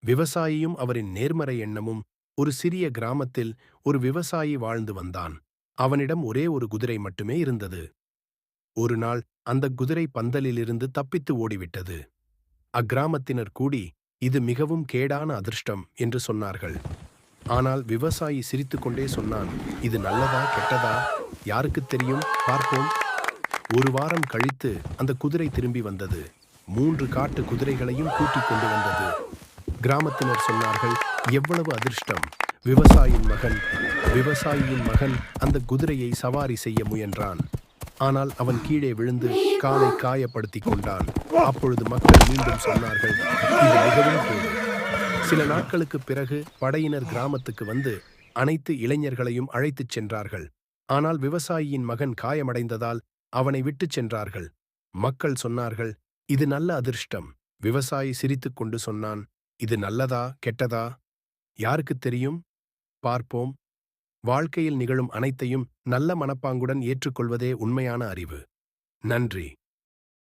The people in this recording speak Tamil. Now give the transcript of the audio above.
விவசாயியும் அவரின் நேர்மறை எண்ணமும். ஒரு சிறிய கிராமத்தில் ஒரு விவசாயி வாழ்ந்து வந்தான். அவனிடம் ஒரே ஒரு குதிரை மட்டுமே இருந்தது. ஒரு நாள் அந்த குதிரை பந்தலிலிருந்து தப்பித்து ஓடிவிட்டது. அக்கிராமத்தினர் கூடி, இது மிகவும் கேடான அதிர்ஷ்டம் என்று சொன்னார்கள். ஆனால் விவசாயி சிரித்துக்கொண்டே சொன்னான், இது நல்லதா கெட்டதா யாருக்குத் தெரியும், பார்ப்போம். ஒரு வாரம் கழித்து அந்த குதிரை திரும்பி வந்தது. 3 காட்டு குதிரைகளையும் கூட்டிக் கொண்டு வந்தது. கிராமத்தினர் சொன்னார்கள், எவ்வளவு அதிர்ஷ்டம். விவசாயியின் மகன் அந்த குதிரையை சவாரி செய்ய முயன்றான். ஆனால் அவன் கீழே விழுந்து காலை காயப்படுத்திக் கொண்டான். அப்பொழுது மக்கள் மீண்டும் சொன்னார்கள், இது மிகவும் கேடு. சில நாட்களுக்குப் பிறகு படையினர் கிராமத்துக்கு வந்து அனைத்து இளைஞர்களையும் அழைத்துச் சென்றார்கள். ஆனால் விவசாயியின் மகன் காயமடைந்ததால் அவனை விட்டுச் சென்றார்கள். மக்கள் சொன்னார்கள், இது நல்ல அதிர்ஷ்டம். விவசாயி சிரித்துக்கொண்டு சொன்னான், இது நல்லதா கெட்டதா யாருக்குத் தெரியும், பார்ப்போம். வாழ்க்கையில் நிகழும் அனைத்தையும் நல்ல மனப்பாங்குடன் ஏற்றுக்கொள்வதே உண்மையான அறிவு. நன்றி.